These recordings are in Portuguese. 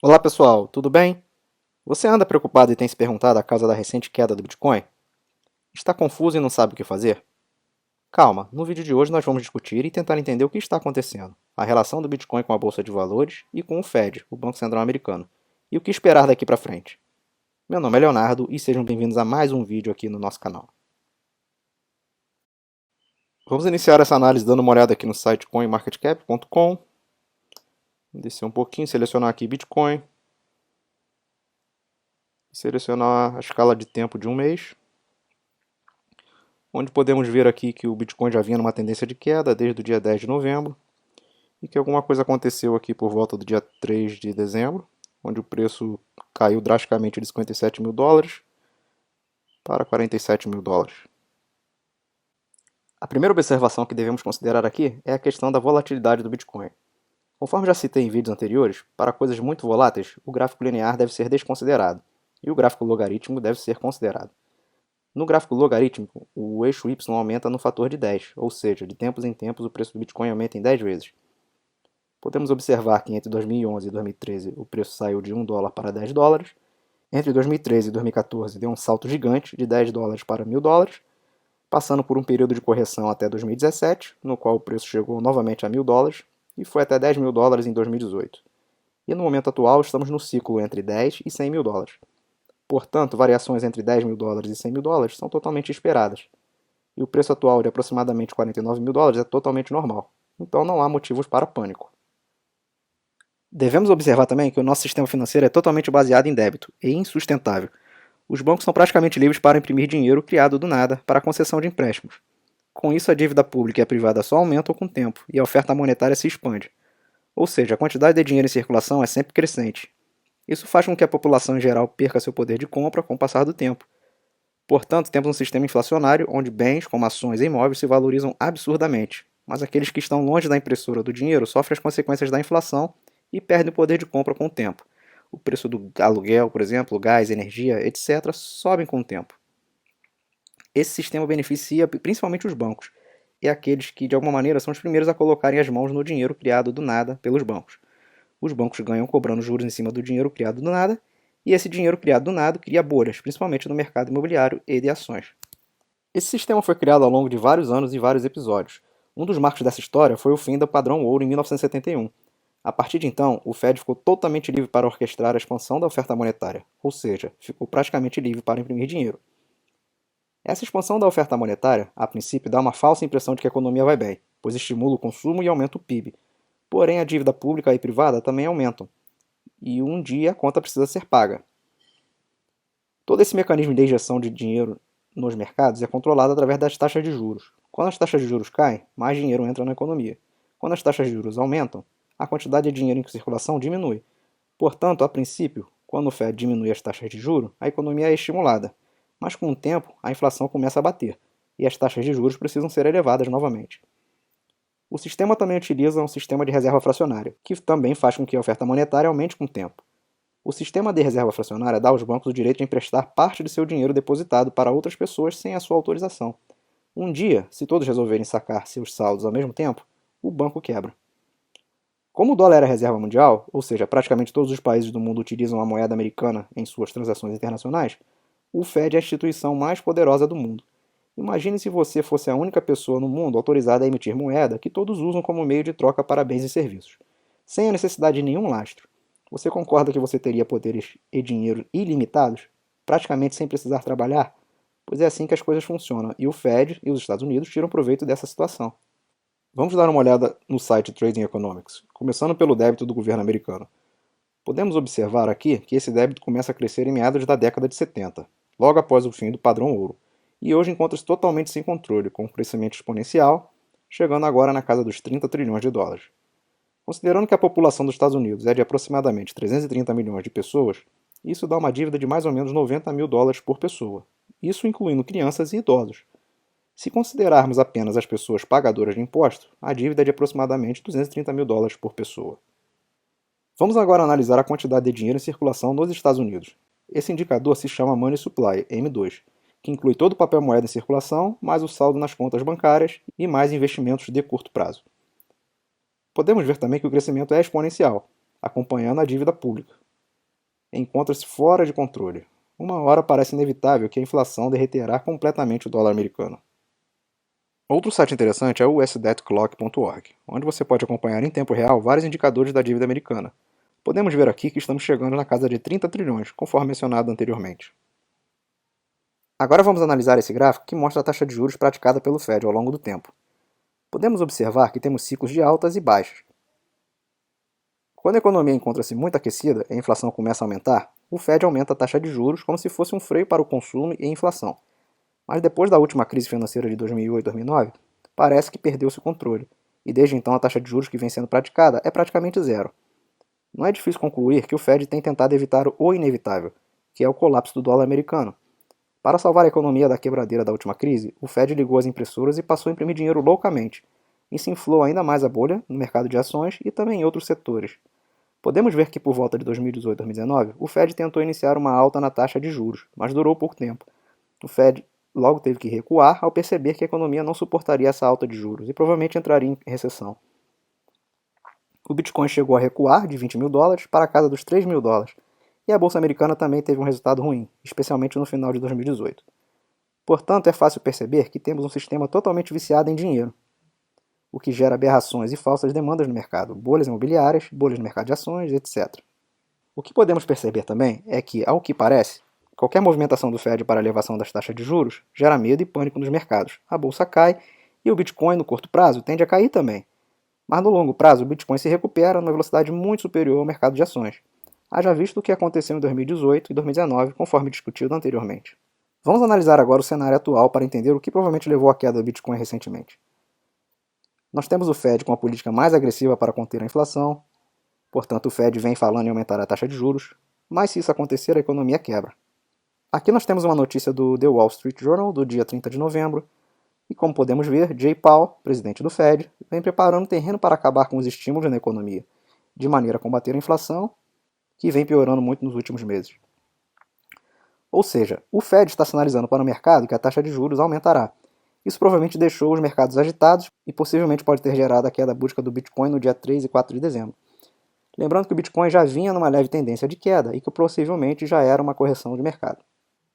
Olá pessoal, tudo bem? Você anda preocupado e tem se perguntado a causa da recente queda do Bitcoin? Está confuso e não sabe o que fazer? Calma, no vídeo de hoje nós vamos discutir e tentar entender o que está acontecendo, a relação do Bitcoin com a Bolsa de Valores e com o Fed, o Banco Central Americano, e o que esperar daqui para frente. Meu nome é Leonardo e sejam bem-vindos a mais um vídeo aqui no nosso canal. Vamos iniciar essa análise dando uma olhada aqui no site coinmarketcap.com. Descer um pouquinho, selecionar aqui Bitcoin, selecionar a escala de tempo de um mês, onde podemos ver aqui que o Bitcoin já vinha numa tendência de queda desde o dia 10 de novembro e que alguma coisa aconteceu aqui por volta do dia 3 de dezembro, onde o preço caiu drasticamente de 57 mil dólares para 47 mil dólares. A primeira observação que devemos considerar aqui é a questão da volatilidade do Bitcoin. Conforme já citei em vídeos anteriores, para coisas muito voláteis, o gráfico linear deve ser desconsiderado e o gráfico logarítmico deve ser considerado. No gráfico logarítmico, o eixo Y aumenta no fator de 10, ou seja, de tempos em tempos o preço do Bitcoin aumenta em 10 vezes. Podemos observar que entre 2011 e 2013 o preço saiu de 1 dólar para 10 dólares. Entre 2013 e 2014 deu um salto gigante de 10 dólares para 1.000 dólares, passando por um período de correção até 2017, no qual o preço chegou novamente a 1.000 dólares e foi até 10 mil dólares em 2018. E no momento atual estamos no ciclo entre 10 e 100 mil dólares. Portanto, variações entre 10 mil dólares e 100 mil dólares são totalmente esperadas. E o preço atual de aproximadamente 49 mil dólares é totalmente normal. Então não há motivos para pânico. Devemos observar também que o nosso sistema financeiro é totalmente baseado em débito e insustentável. Os bancos são praticamente livres para imprimir dinheiro criado do nada para a concessão de empréstimos. Com isso, a dívida pública e a privada só aumentam com o tempo e a oferta monetária se expande. Ou seja, a quantidade de dinheiro em circulação é sempre crescente. Isso faz com que a população em geral perca seu poder de compra com o passar do tempo. Portanto, temos um sistema inflacionário onde bens, como ações e imóveis, se valorizam absurdamente, mas aqueles que estão longe da impressora do dinheiro sofrem as consequências da inflação e perdem o poder de compra com o tempo. O preço do aluguel, por exemplo, gás, energia, etc., sobem com o tempo. Esse sistema beneficia principalmente os bancos, e aqueles que, de alguma maneira, são os primeiros a colocarem as mãos no dinheiro criado do nada pelos bancos. Os bancos ganham cobrando juros em cima do dinheiro criado do nada, e esse dinheiro criado do nada cria bolhas, principalmente no mercado imobiliário e de ações. Esse sistema foi criado ao longo de vários anos e vários episódios. Um dos marcos dessa história foi o fim do padrão ouro em 1971. A partir de então, o Fed ficou totalmente livre para orquestrar a expansão da oferta monetária, ou seja, ficou praticamente livre para imprimir dinheiro. Essa expansão da oferta monetária, a princípio, dá uma falsa impressão de que a economia vai bem, pois estimula o consumo e aumenta o PIB. Porém, a dívida pública e privada também aumentam, e um dia a conta precisa ser paga. Todo esse mecanismo de injeção de dinheiro nos mercados é controlado através das taxas de juros. Quando as taxas de juros caem, mais dinheiro entra na economia. Quando as taxas de juros aumentam, a quantidade de dinheiro em circulação diminui. Portanto, a princípio, quando o Fed diminui as taxas de juros, a economia é estimulada. Mas com o tempo, a inflação começa a bater, e as taxas de juros precisam ser elevadas novamente. O sistema também utiliza um sistema de reserva fracionária, que também faz com que a oferta monetária aumente com o tempo. O sistema de reserva fracionária dá aos bancos o direito de emprestar parte de seu dinheiro depositado para outras pessoas sem a sua autorização. Um dia, se todos resolverem sacar seus saldos ao mesmo tempo, o banco quebra. Como o dólar é a reserva mundial, ou seja, praticamente todos os países do mundo utilizam a moeda americana em suas transações internacionais, o Fed é a instituição mais poderosa do mundo. Imagine se você fosse a única pessoa no mundo autorizada a emitir moeda que todos usam como meio de troca para bens e serviços, sem a necessidade de nenhum lastro. Você concorda que você teria poderes e dinheiro ilimitados, praticamente sem precisar trabalhar? Pois é assim que as coisas funcionam, e o Fed e os Estados Unidos tiram proveito dessa situação. Vamos dar uma olhada no site Trading Economics, começando pelo débito do governo americano. Podemos observar aqui que esse débito começa a crescer em meados da década de 70, logo após o fim do padrão ouro, e hoje encontra-se totalmente sem controle, com um crescimento exponencial, chegando agora na casa dos 30 trilhões de dólares. Considerando que a população dos Estados Unidos é de aproximadamente 330 milhões de pessoas, isso dá uma dívida de mais ou menos 90 mil dólares por pessoa, isso incluindo crianças e idosos. Se considerarmos apenas as pessoas pagadoras de impostos, a dívida é de aproximadamente 230 mil dólares por pessoa. Vamos agora analisar a quantidade de dinheiro em circulação nos Estados Unidos. Esse indicador se chama Money Supply, M2, que inclui todo o papel moeda em circulação, mais o saldo nas contas bancárias e mais investimentos de curto prazo. Podemos ver também que o crescimento é exponencial, acompanhando a dívida pública. encontra-se fora de controle. Uma hora parece inevitável que a inflação derreterá completamente o dólar americano. Outro site interessante é o usdebtclock.org, onde você pode acompanhar em tempo real vários indicadores da dívida americana. Podemos ver aqui que estamos chegando na casa de 30 trilhões, conforme mencionado anteriormente. Agora vamos analisar esse gráfico que mostra a taxa de juros praticada pelo Fed ao longo do tempo. Podemos observar que temos ciclos de altas e baixas. Quando a economia encontra-se muito aquecida e a inflação começa a aumentar, o Fed aumenta a taxa de juros como se fosse um freio para o consumo e a inflação. Mas depois da última crise financeira de 2008 e 2009, parece que perdeu-se o controle, e desde então a taxa de juros que vem sendo praticada é praticamente zero. Não é difícil concluir que o Fed tem tentado evitar o inevitável, que é o colapso do dólar americano. Para salvar a economia da quebradeira da última crise, o Fed ligou as impressoras e passou a imprimir dinheiro loucamente. Isso inflou ainda mais a bolha no mercado de ações e também em outros setores. Podemos ver que por volta de 2018 e 2019, o Fed tentou iniciar uma alta na taxa de juros, mas durou pouco tempo. O Fed logo teve que recuar ao perceber que a economia não suportaria essa alta de juros e provavelmente entraria em recessão. O Bitcoin chegou a recuar de 20 mil dólares para a casa dos 3 mil dólares, e a Bolsa Americana também teve um resultado ruim, especialmente no final de 2018. Portanto, é fácil perceber que temos um sistema totalmente viciado em dinheiro, o que gera aberrações e falsas demandas no mercado, bolhas imobiliárias, bolhas no mercado de ações, etc. O que podemos perceber também é que, ao que parece, qualquer movimentação do Fed para a elevação das taxas de juros gera medo e pânico nos mercados. A bolsa cai e o Bitcoin, no curto prazo, tende a cair também. Mas no longo prazo, o Bitcoin se recupera numa velocidade muito superior ao mercado de ações. Haja visto o que aconteceu em 2018 e 2019, conforme discutido anteriormente. Vamos analisar agora o cenário atual para entender o que provavelmente levou à queda do Bitcoin recentemente. Nós temos o Fed com a política mais agressiva para conter a inflação, portanto o Fed vem falando em aumentar a taxa de juros, mas se isso acontecer, a economia quebra. Aqui nós temos uma notícia do The Wall Street Journal, do dia 30 de novembro, e como podemos ver, Jay Powell, presidente do Fed, vem preparando terreno para acabar com os estímulos na economia, de maneira a combater a inflação, que vem piorando muito nos últimos meses. Ou seja, o Fed está sinalizando para o mercado que a taxa de juros aumentará. Isso provavelmente deixou os mercados agitados e possivelmente pode ter gerado a queda brusca do Bitcoin no dia 3 e 4 de dezembro. Lembrando que o Bitcoin já vinha numa leve tendência de queda e que possivelmente já era uma correção de mercado.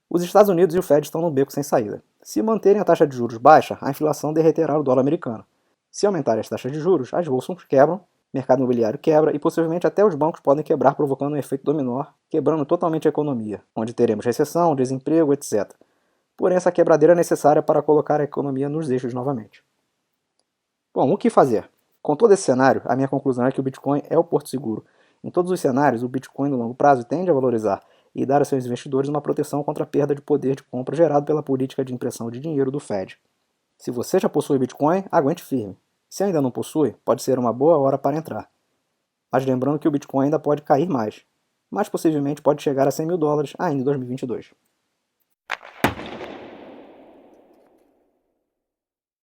Os Estados Unidos e o Fed estão no beco sem saída. Se manterem a taxa de juros baixa, a inflação derreterá o dólar americano. Se aumentarem as taxas de juros, as bolsas quebram, o mercado imobiliário quebra e possivelmente até os bancos podem quebrar, provocando um efeito dominó, quebrando totalmente a economia, onde teremos recessão, desemprego, etc. Porém, essa quebradeira é necessária para colocar a economia nos eixos novamente. Bom, o que fazer? Com todo esse cenário, a minha conclusão é que o Bitcoin é o porto seguro. Em todos os cenários, o Bitcoin no longo prazo tende a valorizar e dar a seus investidores uma proteção contra a perda de poder de compra gerado pela política de impressão de dinheiro do Fed. Se você já possui Bitcoin, aguente firme. Se ainda não possui, pode ser uma boa hora para entrar. Mas lembrando que o Bitcoin ainda pode cair mais, mas possivelmente pode chegar a 100 mil dólares ainda em 2022.